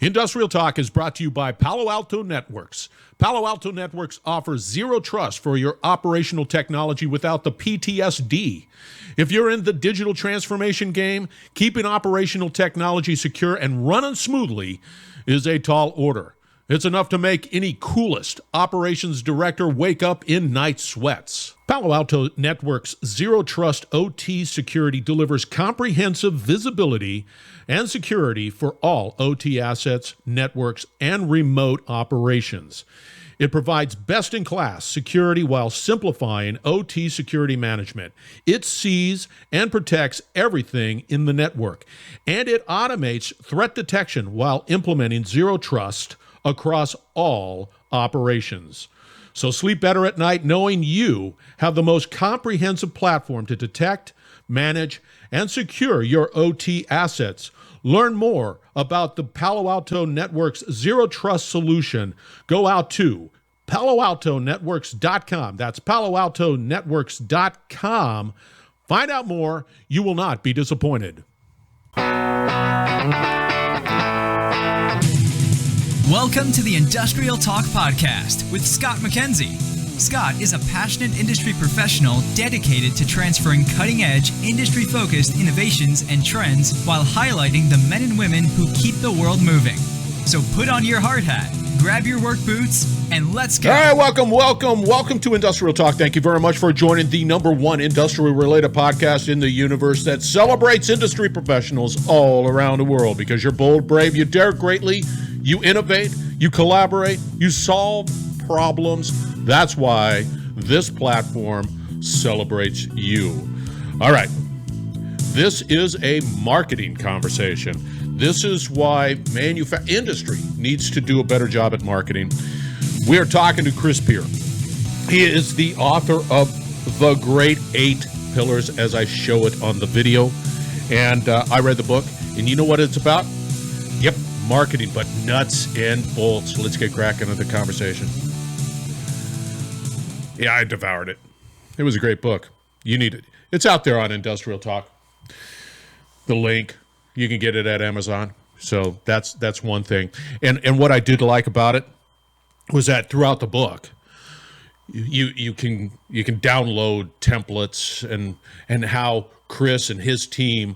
Industrial Talk is brought to you by Palo Alto Networks. Palo Alto Networks offers zero trust for your operational technology without the PTSD. If you're in the digital transformation game, keeping operational technology secure and running smoothly is a tall order. It's enough to make any coolest operations director wake up in night sweats. Palo Alto Networks Zero Trust OT Security delivers comprehensive visibility and security for all OT assets, networks, and remote operations. It provides best-in-class security while simplifying OT security management. It sees and protects everything in the network, and it automates threat detection while implementing zero trust across all operations. So sleep better at night knowing you have the most comprehensive platform to detect, manage, and secure your OT assets. Learn more about the Palo Alto Networks Zero Trust solution. Go out to PaloAltoNetworks.com. That's PaloAltoNetworks.com. Find out more. You will not be disappointed. Welcome to the Industrial Talk Podcast with Scott MacKenzie. Scott is a passionate industry professional dedicated to transferring cutting-edge, industry-focused innovations and trends while highlighting the men and women who keep the world moving. So put on your hard hat, grab your work boots, and let's go. All right, welcome to Industrial Talk. Thank you very much for joining the number one industrial-related podcast in the universe that celebrates industry professionals all around the world. Because you're bold, brave, you dare greatly, you innovate, you collaborate, you solve problems. That's why this platform celebrates you. All right, this is a marketing conversation. This is why industry needs to do a better job at marketing. We are talking to Chris Pierre. He is the author of The Great 8 Pillars, as I show it on the video. And I read the book, and you know what it's about? Yep, marketing, but nuts and bolts. Let's get cracking into the conversation. Yeah, I devoured it. It was a great book. You need it. It's out there on Industrial Talk. The link. You can get it at Amazon. So that's one thing. And what I did like about it was that throughout the book, you can download templates and how Chris and his team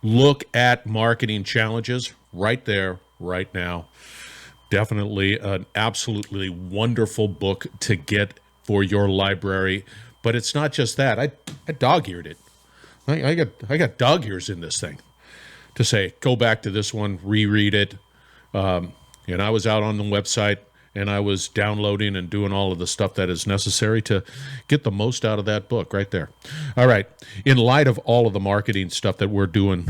look at marketing challenges right there, right now. Definitely an absolutely wonderful book to get for your library. But it's not just that. I dog-eared it. I got dog ears in this thing to say, go back to this one, reread it. And I was out on the website and I was downloading and doing all of the stuff that is necessary to get the most out of that book right there. All right. In light of all of the marketing stuff that we're doing,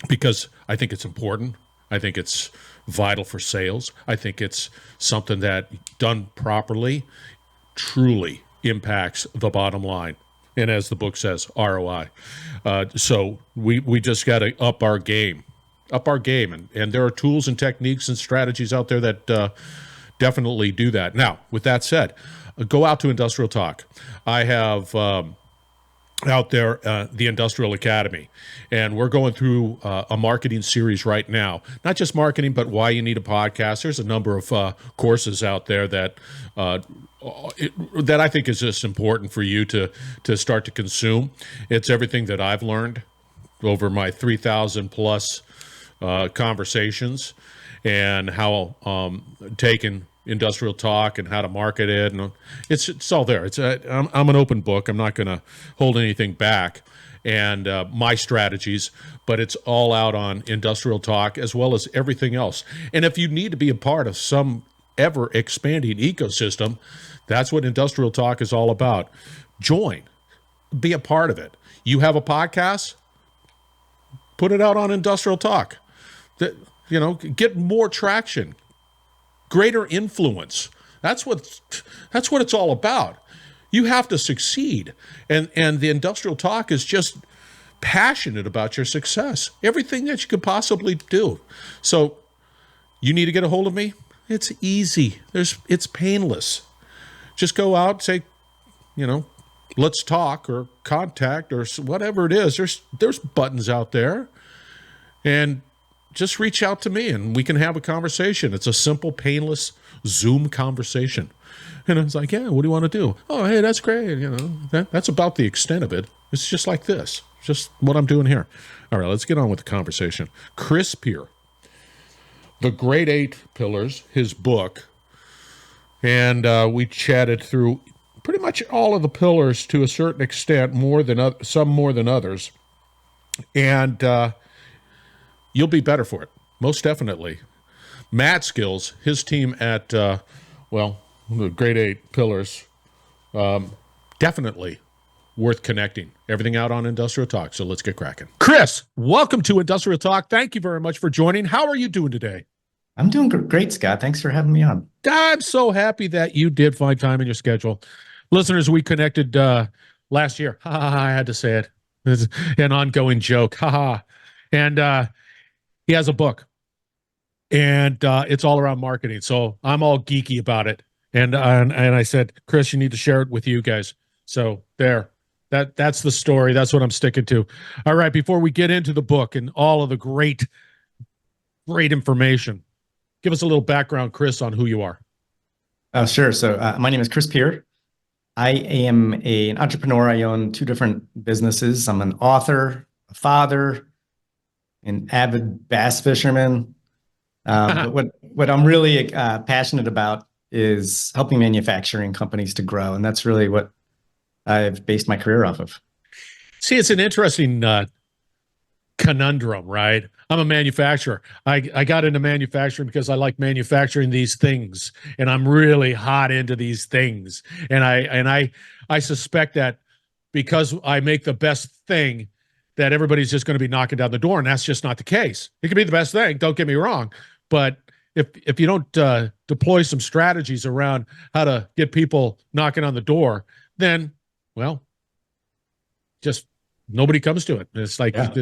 because I think it's important, I think it's vital for sales, I think it's something that done properly truly impacts the bottom line. And as the book says, ROI. So we just got to up our game. And there are tools and techniques and strategies out there that definitely do that. Now, with that said, go out to Industrial Talk. I have out there the Industrial Academy. And we're going through a marketing series right now. Not just marketing, but why you need a podcast. There's a number of courses out there that I think is just important for you to start to consume. It's everything that I've learned over my 3,000 plus conversations and how taking Industrial Talk and how to market it, and it's all there. I'm an open book. I'm not going to hold anything back, and my strategies, but it's all out on Industrial Talk as well as everything else. And if you need to be a part of some ever expanding ecosystem, that's what Industrial Talk is all about. Join, be a part of it. You have a podcast, put it out on Industrial Talk. Get more traction, greater influence. That's what it's all about. You have to succeed. And the Industrial Talk is just passionate about your success, everything that you could possibly do. So you need to get a hold of me. It's easy. It's painless. Just go out, say, let's talk or contact or whatever it is. There's buttons out there. And just reach out to me and we can have a conversation. It's a simple, painless Zoom conversation. And I was like, yeah, what do you want to do? Oh, hey, that's great. That's about the extent of it. It's just like this, just what I'm doing here. All right, let's get on with the conversation. Chris Pierre, The Great 8 Pillars, his book. And we chatted through pretty much all of the pillars to a certain extent, some more than others. And you'll be better for it, most definitely. Matt Skills, his team at, the Great 8 Pillars, definitely worth connecting. Everything out on Industrial Talk, so let's get cracking. Chris, welcome to Industrial Talk. Thank you very much for joining. How are you doing today? I'm doing great, Scott. Thanks for having me on. I'm so happy that you did find time in your schedule. Listeners, we connected last year. I had to say it. It's an ongoing joke. And he has a book. And it's all around marketing. So I'm all geeky about it. And I said, Chris, you need to share it with you guys. So there. That's the story. That's what I'm sticking to. All right, before we get into the book and all of the great information, give us a little background, Chris, on who you are. Oh, sure. So my name is Chris Pierre. I am an entrepreneur. I own 2 different businesses. I'm an author, a father, an avid bass fisherman. But what I'm really passionate about is helping manufacturing companies to grow. And that's really what I've based my career off of. See, it's an interesting conundrum, right? I'm a manufacturer. I got into manufacturing because I like manufacturing these things, and I'm really hot into these things. And I suspect that because I make the best thing, that everybody's just going to be knocking down the door, and that's just not the case. It could be the best thing, don't get me wrong, but if you don't deploy some strategies around how to get people knocking on the door, then just nobody comes to it. It's like and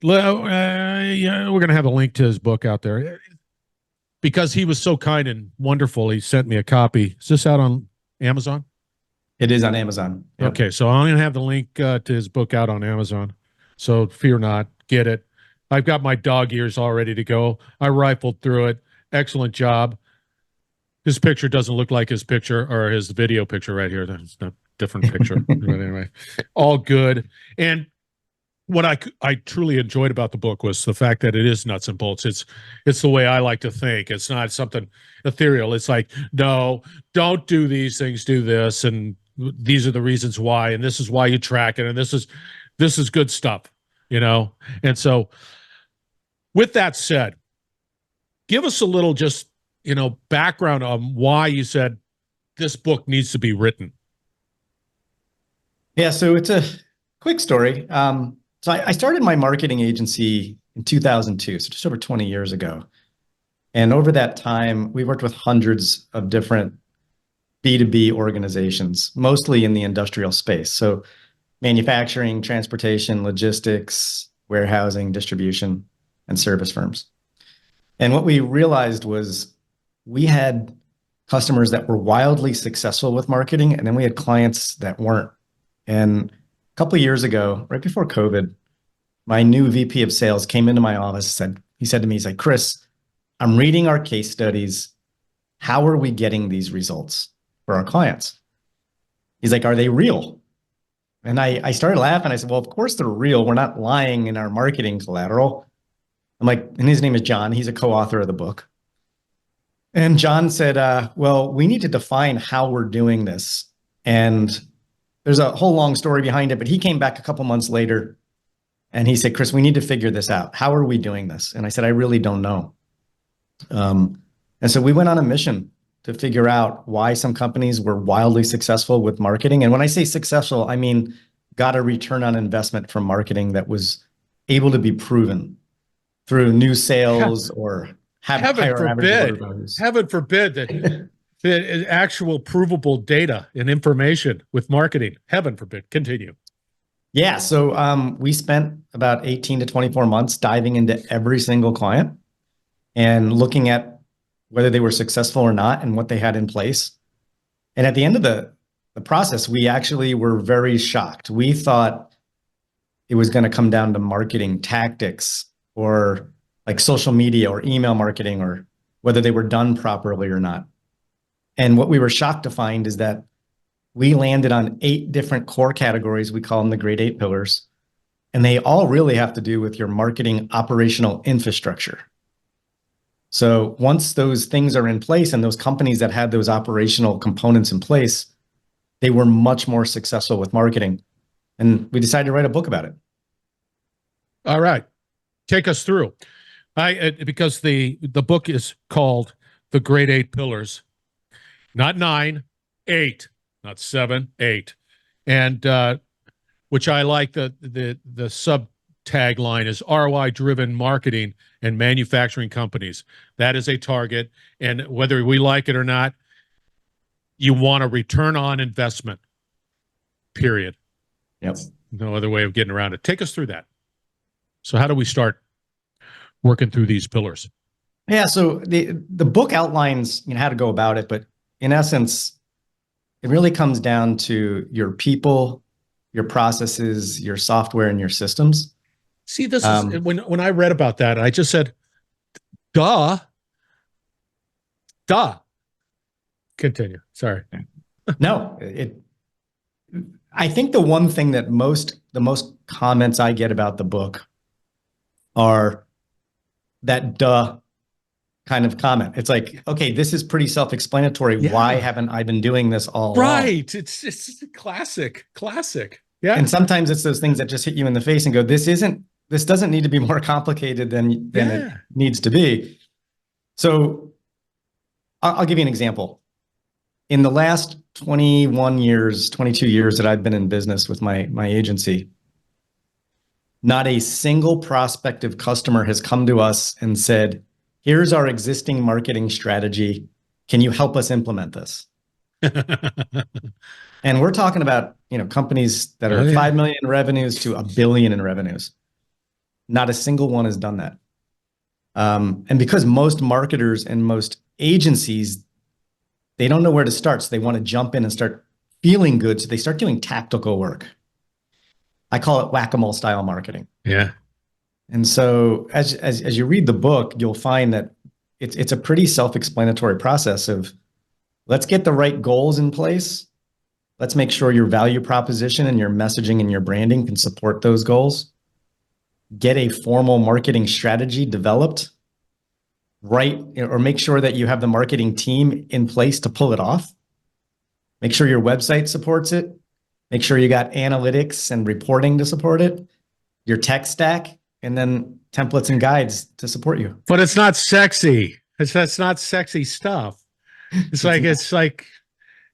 we're gonna have a link to his book out there because he was so kind and wonderful. He sent me a copy. Is this out on Amazon? It is on Amazon. Yep. Okay, so I'm gonna have the link to his book out on Amazon. So fear not, get it. I've got my dog ears all ready to go. I rifled through it. Excellent job. His picture doesn't look like his picture or his video picture right here. That's a different picture. But anyway, all good. And what I truly enjoyed about the book was the fact that it is nuts and bolts. It's the way I like to think. It's not something ethereal. It's like, no, don't do these things, do this, and these are the reasons why, and this is why you track it, and this is good stuff, And so with that said, give us a little just background on why you said this book needs to be written. Yeah, so it's a quick story. So I started my marketing agency in 2002, so just over 20 years ago. And over that time, we worked with hundreds of different B2B organizations, mostly in the industrial space. So manufacturing, transportation, logistics, warehousing, distribution, and service firms. And what we realized was we had customers that were wildly successful with marketing, and then we had clients that weren't. And a couple of years ago, right before COVID, my new VP of sales came into my office. He said to me, Chris, I'm reading our case studies. How are we getting these results for our clients? He's like, are they real? And I started laughing. I said, well, of course they're real. We're not lying in our marketing collateral. I'm like, and his name is John. He's a co-author of the book. And John said, well, we need to define how we're doing this. And there's a whole long story behind it, but he came back a couple months later and he said, Chris, we need to figure this out. How are we doing this? And I said, I really don't know. And so we went on a mission to figure out why some companies were wildly successful with marketing. And when I say successful, I mean, got a return on investment from marketing that was able to be proven through new sales or have higher average order values. Heaven forbid that the actual provable data and information with marketing. Heaven forbid. Continue. Yeah. So we spent about 18 to 24 months diving into every single client and looking at whether they were successful or not and what they had in place. And at the end of the process, we actually were very shocked. We thought it was going to come down to marketing tactics or like social media or email marketing or whether they were done properly or not. And what we were shocked to find is that we landed on 8 different core categories. We call them the Great 8 pillars. And they all really have to do with your marketing operational infrastructure. So once those things are in place and those companies that had those operational components in place, they were much more successful with marketing. And we decided to write a book about it. All right. Take us through. Because the book is called The Great 8 Pillars, not 9, 8, not 7, 8. And which I like, the sub tagline is ROI driven marketing and manufacturing companies. That is a target. And whether we like it or not, you want a return on investment, period. Yep. No other way of getting around it. Take us through that. So how do we start working through these pillars? Yeah, so the book outlines how to go about it, but in essence, it really comes down to your people, your processes, your software, and your systems. See, this is when I read about that, I just said, duh. Continue. Sorry. No, I think the one thing that the most comments I get about the book are that duh kind of comment. It's like, okay, this is pretty self-explanatory. Yeah. Why haven't I been doing this all along? It's classic. Yeah. And sometimes it's those things that just hit you in the face and go, this doesn't need to be more complicated than it needs to be. So I'll give you an example. In the last 21 years, 22 years that I've been in business with my agency, not a single prospective customer has come to us and said, here's our existing marketing strategy. Can you help us implement this? And we're talking about, companies that are 5 million in revenues to $1 billion in revenues. Not a single one has done that. And because most marketers and most agencies, they don't know where to start. So they want to jump in and start feeling good. So they start doing tactical work. I call it whack-a-mole style marketing. Yeah. And so as you read the book, you'll find that it's a pretty self-explanatory process of let's get the right goals in place. Let's make sure your value proposition and your messaging and your branding can support those goals. Get a formal marketing strategy developed, or make sure that you have the marketing team in place to pull it off. Make sure your website supports it. Make sure you got analytics and reporting to support it, your tech stack, and then templates and guides to support you. But it's not sexy. That's not sexy stuff. It's like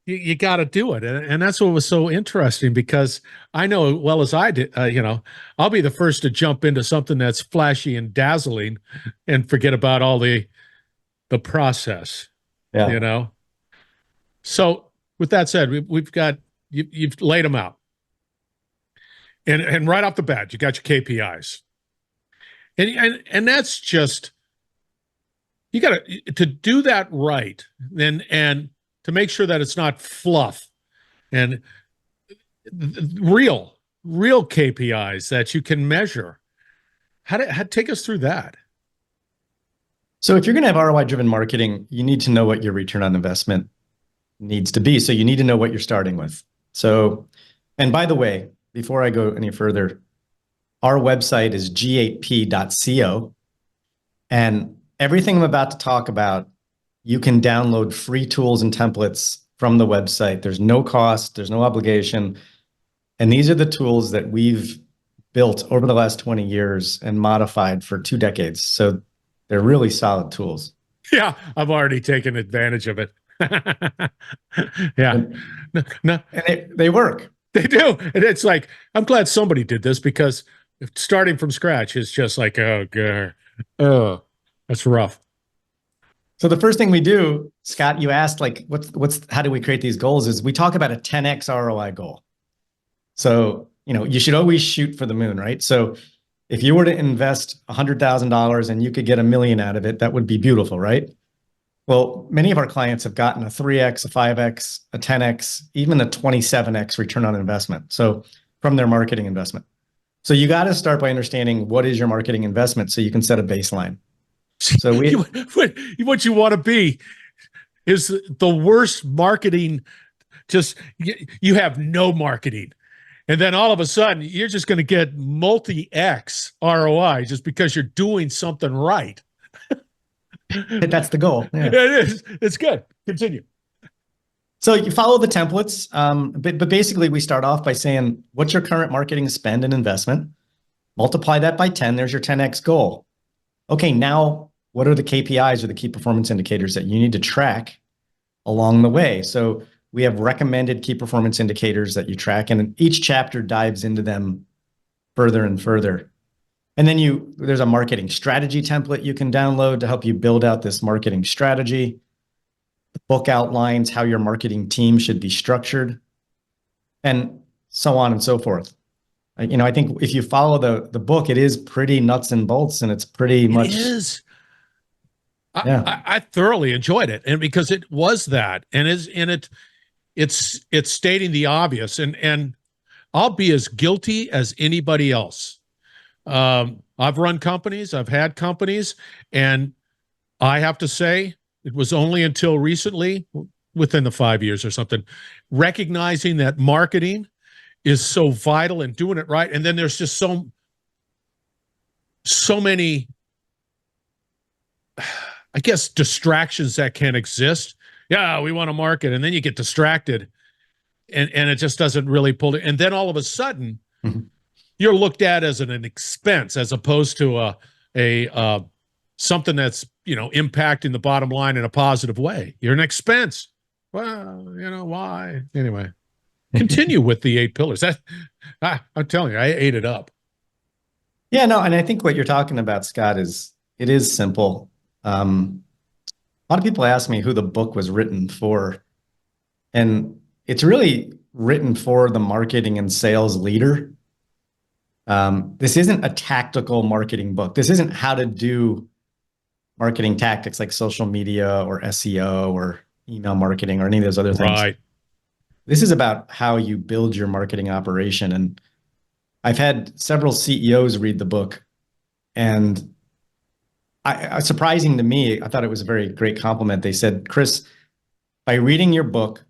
you got to do it. And that's what was so interesting, because I know as well as I did, I'll be the first to jump into something that's flashy and dazzling and forget about all the process, So with that said, we've got, you've laid them out. And right off the bat, you got your KPIs. And that's just, you got to do that right. And to make sure that it's not fluff and real KPIs that you can measure. How take us through that? So if you're going to have ROI driven marketing, you need to know what your return on investment needs to be. So you need to know what you're starting with. So, and by the way, before I go any further, our website is g8p.co, and everything I'm about to talk about, you can download free tools and templates from the website. There's no cost, there's no obligation. And these are the tools that we've built over the last 20 years and modified for 2 decades. So they're really solid tools. Yeah, I've already taken advantage of it. Yeah. And they work. They do. And it's like, I'm glad somebody did this, because starting from scratch is just like, oh, God. Oh, that's rough. So the first thing we do, Scott, you asked like, how do we create these goals, is we talk about a 10x ROI goal. So, you should always shoot for the moon, right? So if you were to invest $100,000 and you could get $1 million out of it, that would be beautiful, right? Well, many of our clients have gotten a 3x, a 5x, a 10x, even a 27x return on investment. So from their marketing investment. So you got to start by understanding what is your marketing investment so you can set a baseline. So what you want to be is the worst marketing. Just you have no marketing. And then all of a sudden, you're just going to get multi-X ROI just because you're doing something right. that's the goal. Yeah. It is. It's good. Continue. So you follow the templates, but basically we start off by saying, what's your current marketing spend and investment? Multiply that by 10. There's your 10X goal. Okay, now what are the KPIs or the key performance indicators that you need to track along the way? So we have recommended key performance indicators that you track, and each chapter dives into them further and further. And then there's a marketing strategy template you can download to help you build out this marketing strategy. The book outlines how your marketing team should be structured, and so on and so forth. I think if you follow the book, it is pretty nuts and bolts, and it's pretty much. It is. Yeah. I thoroughly enjoyed it, and because it was that, and it's stating the obvious, and I'll be as guilty as anybody else. I've run companies, I've had companies, and I have to say, it was only until recently, within the 5 years or something, recognizing that marketing is so vital and doing it right. And then there's just so many, I guess, distractions that can exist. Yeah, we want to market. And then you get distracted and it just doesn't really pull it. And then all of a sudden, you're looked at as an expense as opposed to a something that's, impacting the bottom line in a positive way. You're an expense. Well, why? Anyway, continue with the 8 pillars. I'm telling you, I ate it up. Yeah, no, and I think what you're talking about, Scott, it is simple. A lot of people ask me who the book was written for, and it's really written for the marketing and sales leader. This isn't a tactical marketing book. This isn't how to do marketing tactics like social media or SEO or email marketing or any of those other things. Right. This is about how you build your marketing operation. And I've had several CEOs read the book, and surprising to me, I thought it was a very great compliment. They said, Chris, by reading your book,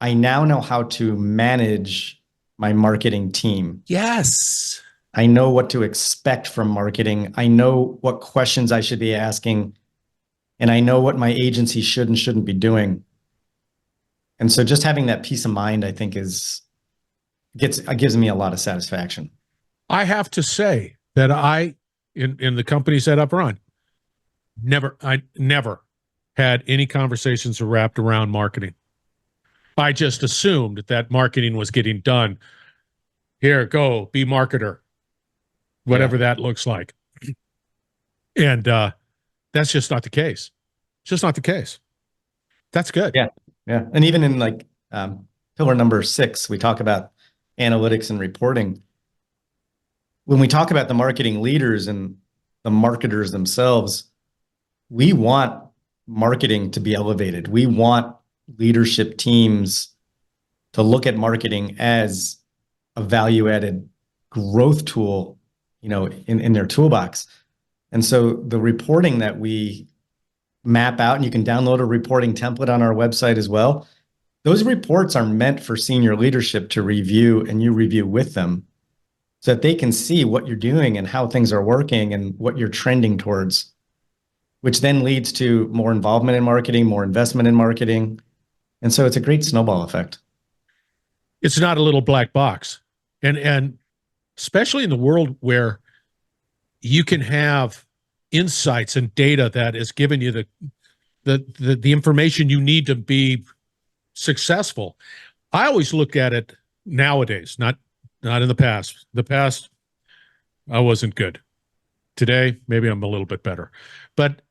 I now know how to manage my marketing team. Yes. I know what to expect from marketing. I know what questions I should be asking, and I know what my agency should and shouldn't be doing. And so just having that peace of mind, I think gives me a lot of satisfaction. I have to say that in the companies that I've run, I never had any conversations wrapped around marketing. I just assumed that marketing was getting done. Here, go, be marketer. Whatever that looks like. And that's just not the case. It's just not the case. That's good. Yeah. Yeah. And even in pillar number 6, we talk about analytics and reporting. When we talk about the marketing leaders and the marketers themselves, we want marketing to be elevated. We want leadership teams to look at marketing as a value-added growth tool, in their toolbox. And so the reporting that we map out, and you can download a reporting template on our website as well. Those reports are meant for senior leadership to review, and you review with them so that they can see what you're doing and how things are working and what you're trending towards, which then leads to more involvement in marketing, more investment in marketing. And so it's a great snowball effect. It's not a little black box. And especially in the world where you can have insights and data that is giving you the information you need to be successful. I always look at it nowadays, not in the past. The past, I wasn't good. Today, maybe I'm a little bit better. But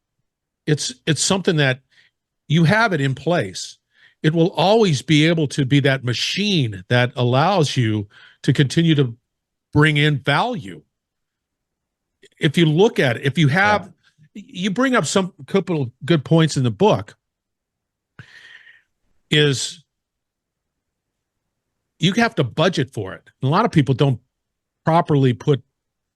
it's something that you have it in place. It will always be able to be that machine that allows you to continue to bring in value. If you look at it, if you have, you bring up some couple of good points in the book, is you have to budget for it. A lot of people don't properly put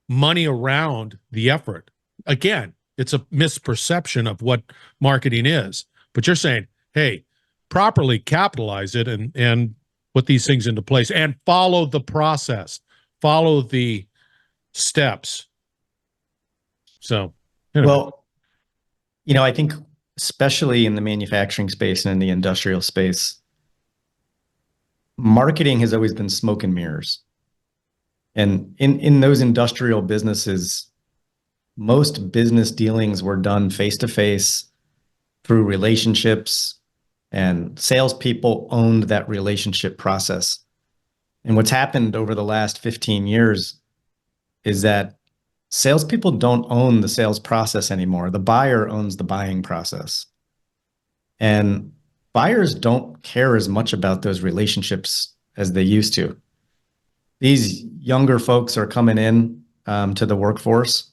money around the effort. Again, it's a misperception of what marketing is. But you're saying, hey, properly capitalize it and put these things into place and follow the process, follow the steps. So, anyway. Well, I think especially in the manufacturing space and in the industrial space, marketing has always been smoke and mirrors. And in those industrial businesses, most business dealings were done face to face through relationships, and salespeople owned that relationship process. And what's happened over the last 15 years is that salespeople don't own the sales process anymore. The buyer owns the buying process. And buyers don't care as much about those relationships as they used to. These younger folks are coming in to the workforce,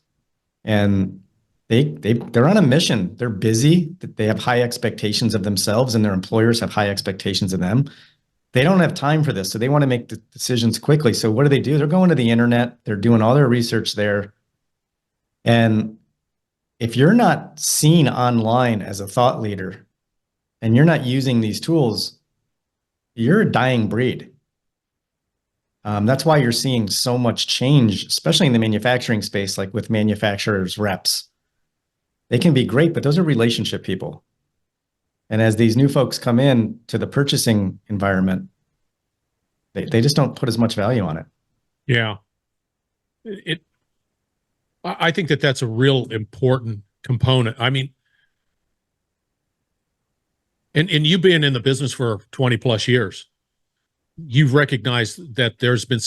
and they're on a mission. They're busy. They have high expectations of themselves, and their employers have high expectations of them. They don't have time for this, so they want to make the decisions quickly. So what do? They're going to the internet. They're doing all their research there. And if you're not seen online as a thought leader and you're not using these tools, you're a dying breed. That's why you're seeing so much change, especially in the manufacturing space, like with manufacturers' reps. They can be great, but those are relationship people. And as these new folks come in to the purchasing environment, they just don't put as much value on it. Yeah. I think that's a real important component. I mean, and you've been in the business for 20 plus years. You've recognized that there's been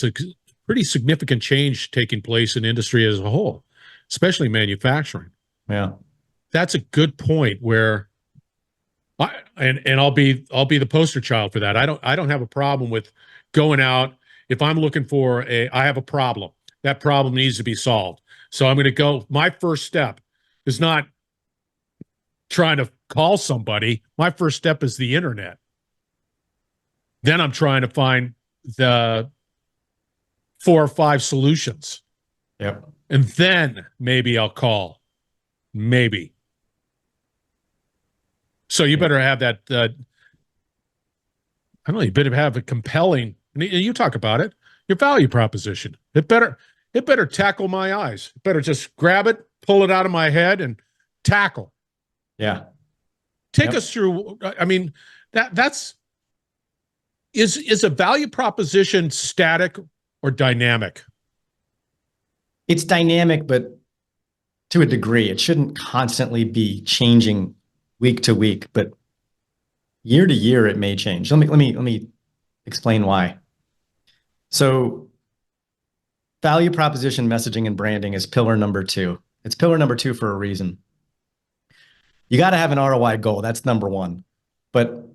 pretty significant change taking place in industry as a whole, especially manufacturing. Yeah. That's a good point where I'll be the poster child for that. I don't have a problem with going out. If I'm looking for I have a problem, that problem needs to be solved. So I'm going to go, my first step is not trying to call somebody. My first step is the internet. Then I'm trying to find the 4 or 5 solutions. Yep. And then maybe I'll call. Maybe. So you better have that, I don't know, you better have a compelling, and you talk about it, your value proposition. It better tackle my eyes. It better just grab it, pull it out of my head, and tackle. Yeah. Take us through, I mean, that's, is a value proposition static or dynamic? It's dynamic, but to a degree. It shouldn't constantly be changing week to week, but year to year it may change. Let me explain why. So value proposition, messaging, and branding is pillar number 2. It's pillar number 2 for a reason. You got to have an ROI goal. That's number 1. But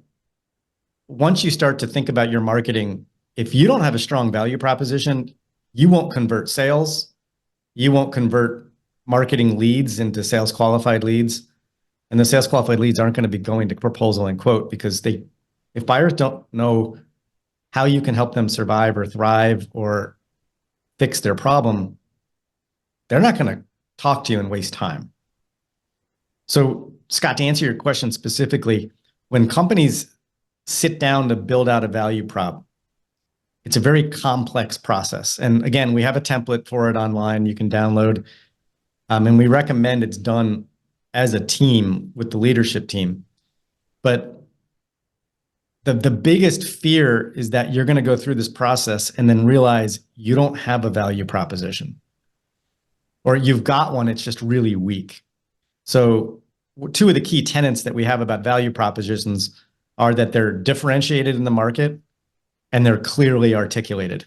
once you start to think about your marketing, if you don't have a strong value proposition, you won't convert sales. You won't convert marketing leads into sales qualified leads. And the sales qualified leads aren't going to be going to proposal and quote, because if buyers don't know how you can help them survive or thrive or fix their problem, they're not going to talk to you and waste time. So, Scott, to answer your question specifically, when companies sit down to build out a value prop, it's a very complex process. And again, we have a template for it online you can download. And we recommend it's done as a team with the leadership team. But the biggest fear is that you're going to go through this process and then realize you don't have a value proposition. Or you've got one, it's just really weak. So 2 of the key tenets that we have about value propositions are that they're differentiated in the market and they're clearly articulated.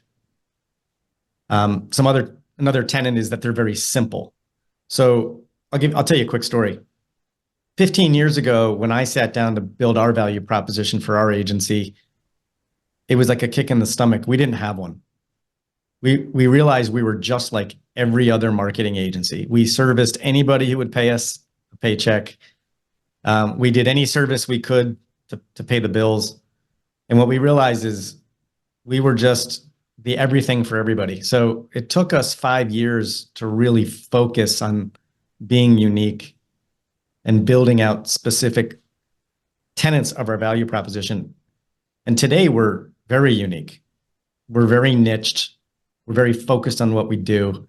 Another tenet is that they're very simple. So I'll tell you a quick story. 15 years ago, when I sat down to build our value proposition for our agency, it was like a kick in the stomach. We didn't have one. We realized we were just like every other marketing agency. We serviced anybody who would pay us a paycheck. We did any service we could to pay the bills. And what we realized is we were just the everything for everybody. So it took us 5 years to really focus on being unique and building out specific tenets of our value proposition. And today we're very unique. We're very niched. We're very focused on what we do.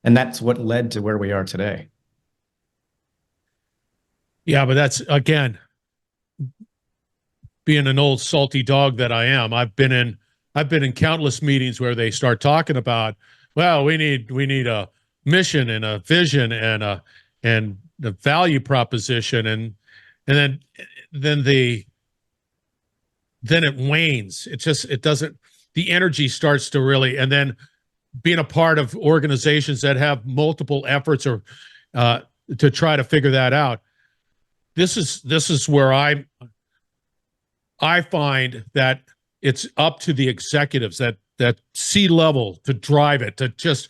And that's what led to where we are today. Yeah, but that's, again, being an old salty dog that I am, I've been in countless meetings where they start talking about, well, we need a mission and a vision and a value proposition, and then it wanes. It doesn't, the energy starts to really, and then being a part of organizations that have multiple efforts or to try to figure that out. This is where I find that it's up to the executives, that C-level, to drive it, to just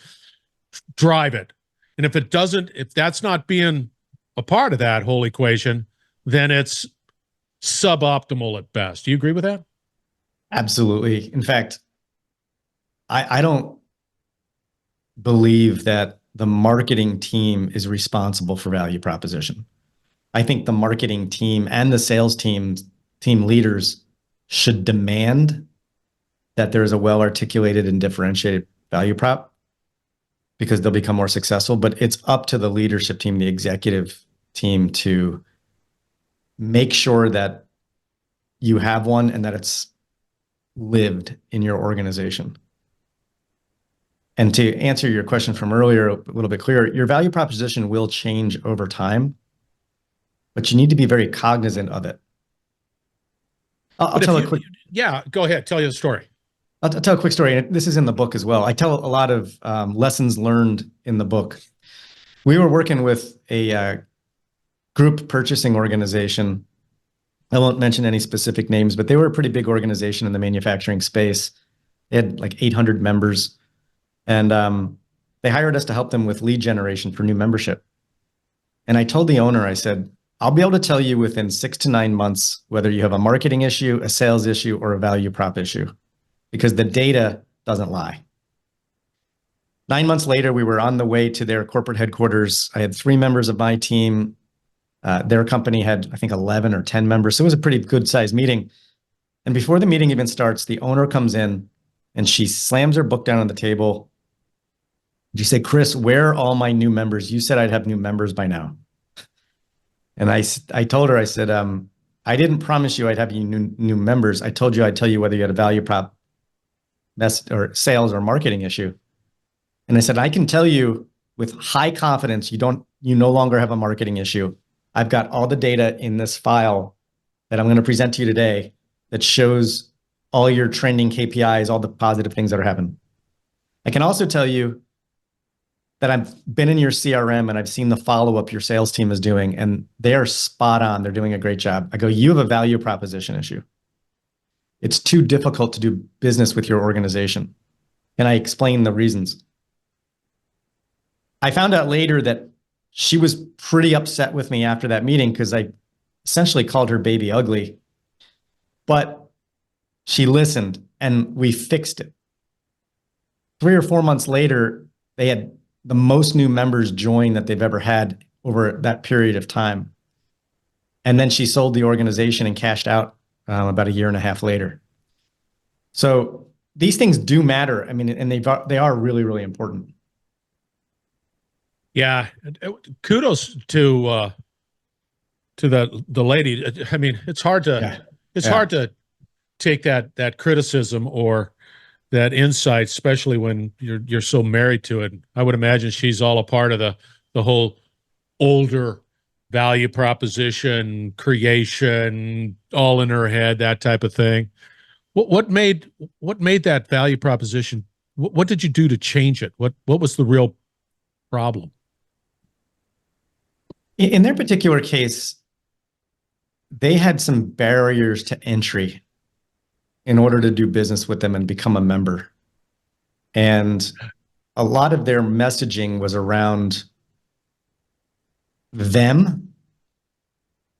drive it. And if that's not being a part of that whole equation, then it's suboptimal at best. Do you agree with that? Absolutely. In fact, I don't believe that the marketing team is responsible for value proposition. I think the marketing team and the sales team leaders should demand that there is a well-articulated and differentiated value prop, because they'll become more successful. But it's up to the leadership team, the executive team, to make sure that you have one and that it's lived in your organization. And to answer your question from earlier a little bit clearer, your value proposition will change over time, but you need to be very cognizant of it. I'll tell a quick. Yeah, go ahead. Tell you the story. I'll tell a quick story. And this is in the book as well. I tell a lot of lessons learned in the book. We were working with a group purchasing organization. I won't mention any specific names, but they were a pretty big organization in the manufacturing space. They had like 800 members. And they hired us to help them with lead generation for new membership. And I told the owner, I said, I'll be able to tell you within 6 to 9 months whether you have a marketing issue, a sales issue, or a value prop issue, because the data doesn't lie. 9 months later, we were on the way to their corporate headquarters. I had 3 members of my team. Their company had, I think, 11 or 10 members. So it was a pretty good sized meeting. And before the meeting even starts, the owner comes in and she slams her book down on the table. She said, Chris, where are all my new members? You said I'd have new members by now. And I told her, I said, I didn't promise you I'd have you new members. I told you I'd tell you whether you had a value prop, or sales or marketing issue. And I said, I can tell you with high confidence, you no longer have a marketing issue. I've got all the data in this file that I'm going to present to you today that shows all your trending KPIs, all the positive things that are happening. I can also tell you that I've been in your CRM and I've seen the follow-up your sales team is doing, and they're spot on. They're doing a great job. I go, you have a value proposition issue. It's too difficult to do business with your organization. And I explained the reasons. I found out later that she was pretty upset with me after that meeting because I essentially called her baby ugly. But she listened and we fixed it. 3 or 4 months later, they had the most new members join that they've ever had over that period of time. And then she sold the organization and cashed out about 1.5 years later. So these things do matter. I mean, and they are really, really important. Yeah, kudos to the lady. I mean, it's hard to hard to take that criticism or that insight, especially when you're so married to it. I would imagine she's all a part of the whole older value proposition creation, all in her head, that type of thing. What made that value proposition? What did you do to change it? What was the real problem? In their particular case, they had some barriers to entry in order to do business with them and become a member. And a lot of their messaging was around them.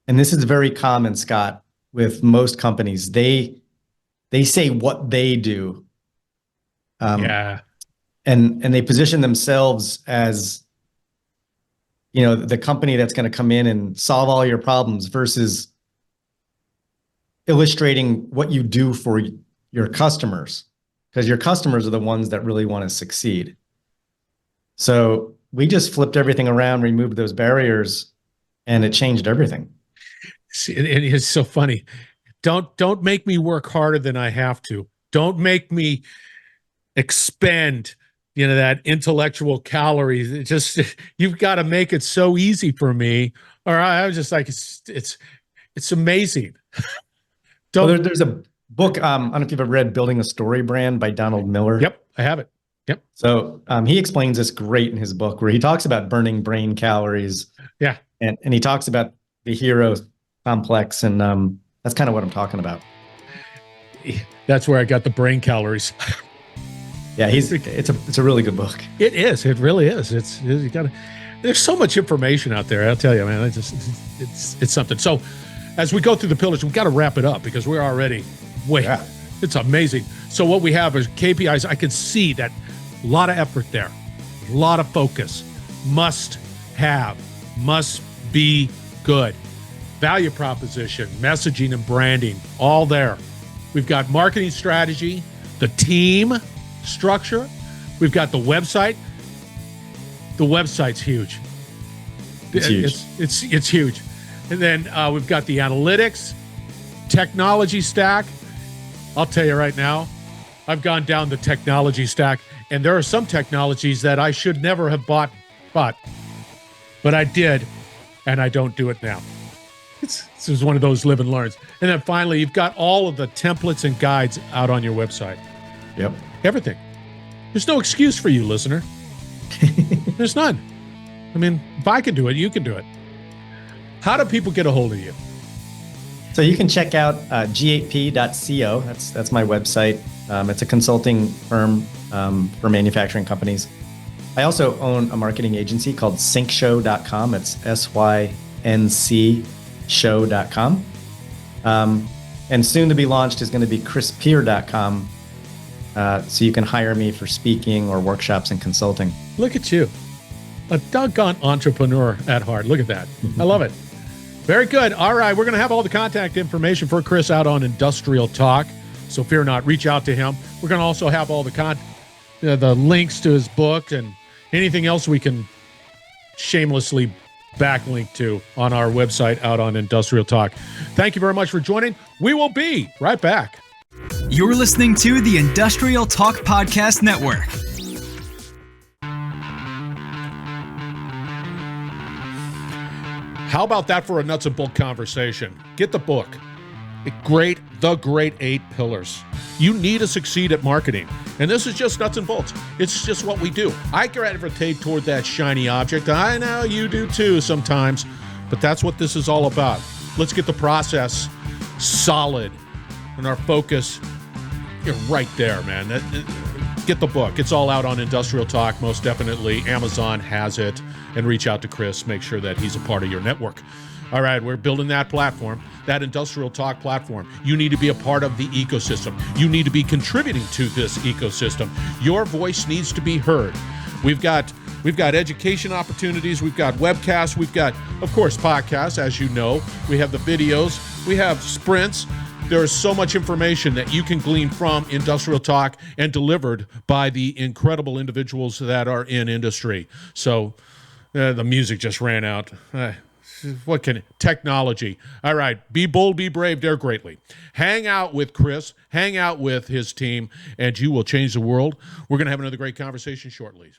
And this is very common, Scott, with most companies. They say what they do Yeah. And they position themselves as, the company that's going to come in and solve all your problems versus illustrating what you do for your customers, because your customers are the ones that really want to succeed. So we just flipped everything around, removed those barriers, and it changed everything. See, it is so funny. Don't make me work harder than I have to. Don't make me expend, that intellectual calories. It just, you've got to make it so easy for me. Or I was just like, it's amazing. There's a book. I don't know if you've ever read Building a Story Brand by Donald Miller. Yep, I have it. Yep. So he explains this great in his book where he talks about burning brain calories. Yeah. And he talks about the hero complex. And that's kind of what I'm talking about. That's where I got the brain calories. Yeah, it's a really good book. It is. It really is. There's so much information out there. I'll tell you, man. It's something. So as we go through the pillars, we've got to wrap it up because we're already It's amazing. So what we have is KPIs. I can see that a lot of effort there, a lot of focus. Must be good. Value proposition, messaging and branding, all there. We've got marketing strategy, the team structure. We've got the website. The website's huge. It's huge. It's huge. And then we've got the analytics, technology stack. I'll tell you right now, I've gone down the technology stack, and there are some technologies that I should never have bought, but I did, and I don't do it now. This is one of those live and learns. And then finally, you've got all of the templates and guides out on your website. Yep. Everything. There's no excuse for you, listener. There's none. I mean, if I can do it, you can do it. How do people get a hold of you? So you can check out g8p.co. That's my website. It's a consulting firm for manufacturing companies. I also own a marketing agency called syncshow.com. It's SYNC show.com. And soon to be launched is going to be chrispierre.com. So you can hire me for speaking or workshops and consulting. Look at you. A doggone entrepreneur at heart. Look at that. I love it. Very good. All right. We're going to have all the contact information for Chris out on Industrial Talk. So fear not. Reach out to him. We're going to also have all the links to his book and anything else we can shamelessly backlink to on our website out on Industrial Talk. Thank you very much for joining. We will be right back. You're listening to the Industrial Talk Podcast Network. How about that for a nuts and bolt conversation? Get the book. The Great 8 Pillars. You need to succeed at marketing. And this is just nuts and bolts. It's just what we do. I gravitate toward that shiny object. I know you do too sometimes, but that's what this is all about. Let's get the process solid and our focus right there, man. Get the book. It's all out on Industrial Talk, most definitely. Amazon has it. And reach out to Chris. Make sure that he's a part of your network. All right, we're building that platform, that Industrial Talk platform. You need to be a part of the ecosystem. You need to be contributing to this ecosystem. Your voice needs to be heard. We've got education opportunities. We've got webcasts. We've got, of course, podcasts, as you know. We have the videos. We have sprints. There is so much information that you can glean from Industrial Talk and delivered by the incredible individuals that are in industry. So the music just ran out. Technology. All right. Be bold, be brave, dare greatly. Hang out with Chris, hang out with his team, and you will change the world. We're going to have another great conversation shortly.